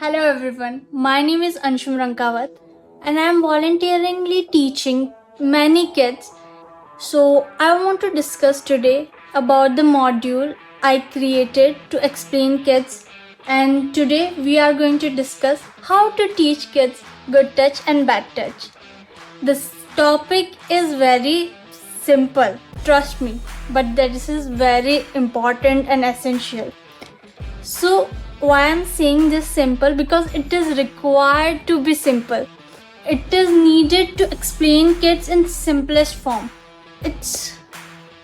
Hello everyone, my name is Anshum Rankawat and I am volunteeringly teaching many kids. So I want to discuss today about the module I created to explain kids, and today we are going to discuss how to teach kids good touch and bad touch. This topic is very simple, trust me, but this is very important and essential. So why I'm saying this simple? Because it is required to be simple. It is needed to explain kids in simplest form. It's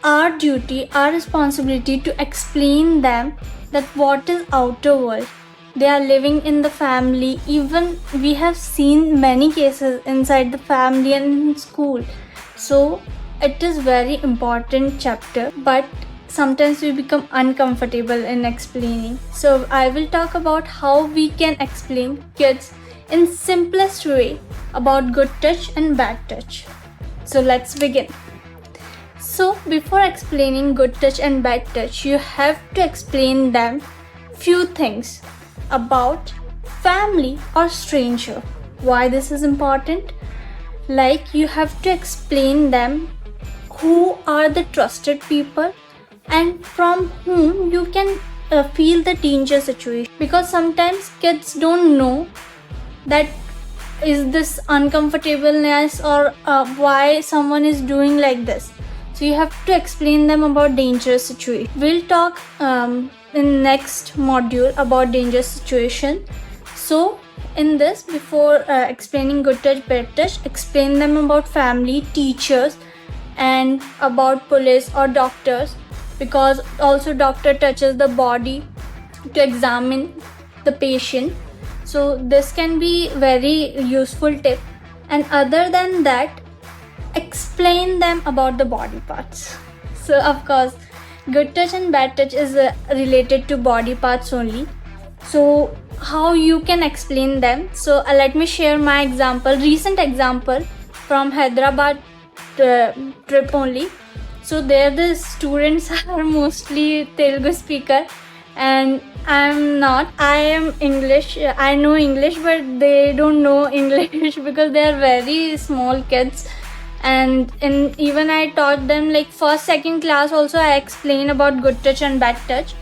our duty, our responsibility to explain them that what is outer world. They are living in the family. Even we have seen many cases inside the family and in school. So it is very important chapter, but sometimes we become uncomfortable in explaining. So I will talk about how we can explain kids in simplest way about good touch and bad touch. So let's begin. So before explaining good touch and bad touch, you have to explain them few things about family or stranger. Why this is important? Like you have to explain them who are the trusted people and from whom you can feel the danger situation, because sometimes kids don't know that is this uncomfortableness or why someone is doing like this. So you have to explain them about dangerous situation. We'll talk in next module about dangerous situation. So in this, before explaining good touch, bad touch, explain them about family, teachers, and about police or doctors, because also doctor touches the body to examine the patient. So this can be very useful tip. And other than that, explain them about the body parts. So of course, good touch and bad touch is related to body parts only. So how you can explain them? So let me share my example, recent example from Hyderabad trip only. So there the students are mostly Telugu speaker and I'm not. I am English. I know English, but they don't know English because they are very small kids. And even I taught them like first, second class also I explain about good touch and bad touch.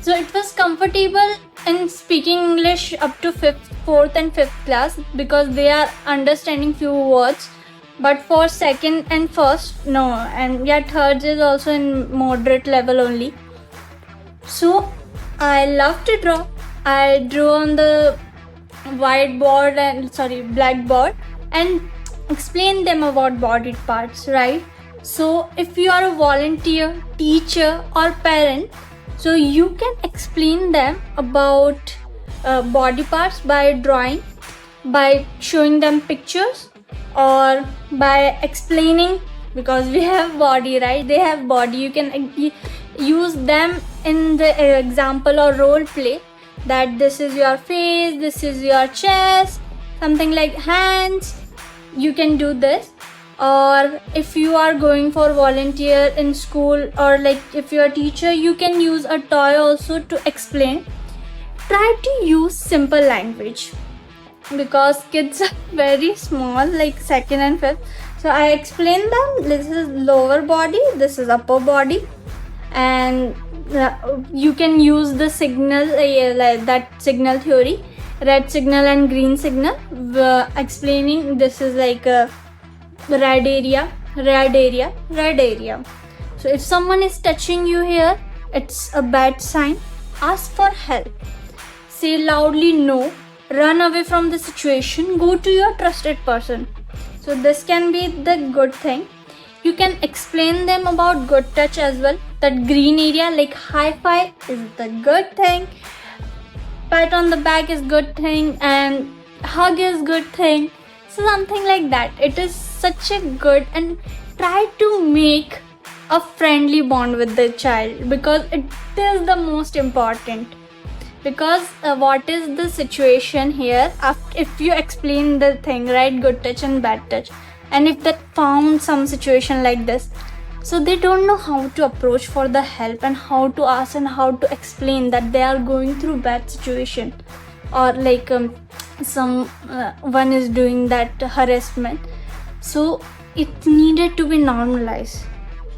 So it was comfortable in speaking English up to fourth and fifth class because they are understanding few words. But for second and first, no, and yeah, third is also in moderate level only. So I love to draw. I drew on the whiteboard and blackboard and explain them about body parts, right? So if you are a volunteer, teacher or parent, so you can explain them about body parts by drawing, by showing them pictures, or by explaining, because we have body, right? They have body. You can use them in the example or role play that this is your face, this is your chest, something like hands. You can do this. Or if you are going for volunteer in school, or like if you are a teacher, you can use a toy also to explain. Try to use simple language because kids are very small, like second and fifth. So I explain them, this is lower body, this is upper body, and you can use the signal, like that signal theory, red signal and green signal, explaining this is like a red area, red area, red area. So if someone is touching you here, it's a bad sign. Ask for help, say loudly no, run away from the situation, go to your trusted person. So this can be the good thing. You can explain them about good touch as well. That green area, like high five is the good thing, pat on the back is good thing, and hug is good thing. So something like that. It is such a good, and try to make a friendly bond with the child, because it is the most important. Because what is the situation here, if you explain the thing, right, good touch and bad touch, and if they found some situation like this, so they don't know how to approach for the help and how to ask and how to explain that they are going through bad situation. or like some one is doing that harassment. So it needed to be normalized.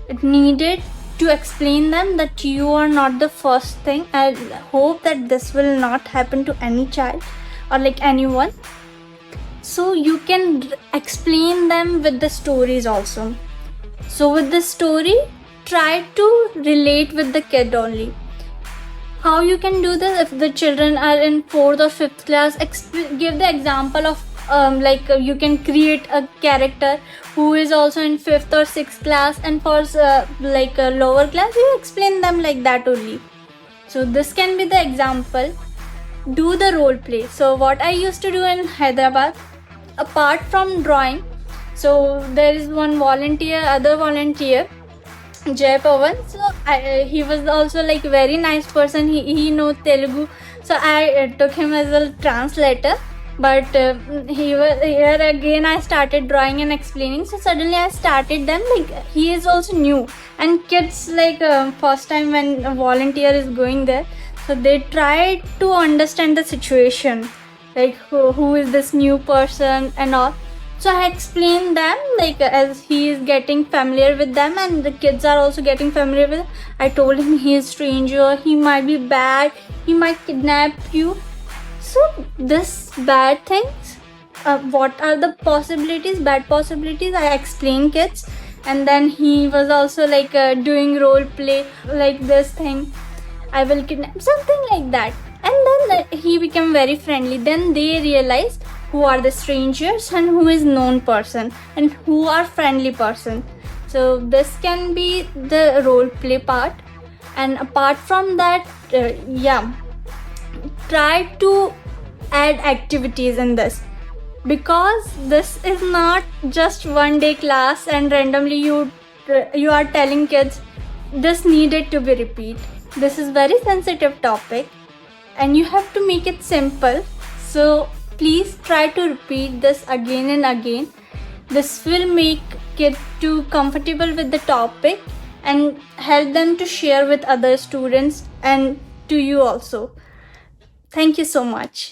It needed to explain them that you are not the first thing. I hope that this will not happen to any child or like anyone. So you can explain them with the stories also. So with the story, try to relate with the kid only. How you can do this? If the children are in 4th or 5th class, give the example of you can create a character who is also in 5th or 6th class, and for a lower class, you explain them like that only. So this can be the example. Do the role play. So what I used to do in Hyderabad, apart from drawing, so there is one other volunteer, Jay Pawan. So he was also like very nice person. He knows Telugu, so I took him as a translator. But here again I started drawing and explaining. So suddenly I started them like he is also new, and kids like first time when a volunteer is going there, so they try to understand the situation, like who is this new person and all. So I explained them like as he is getting familiar with them and the kids are also getting familiar with him. I told him he is stranger, he might be bad, he might kidnap you. So this bad things, what are the possibilities, bad possibilities, I explained kids. And then he was also like doing role play like this thing, I will kidnap, something like that. And then he became very friendly. Then they realized who are the strangers and who is known person and who are friendly person. So this can be the role play part. And apart from that, try to add activities in this, because this is not just one day class and randomly you are telling kids. This needed to be repeat. This is very sensitive topic and you have to make it simple. So please try to repeat this again and again. This will make kids too comfortable with the topic and help them to share with other students and to you also. Thank you so much.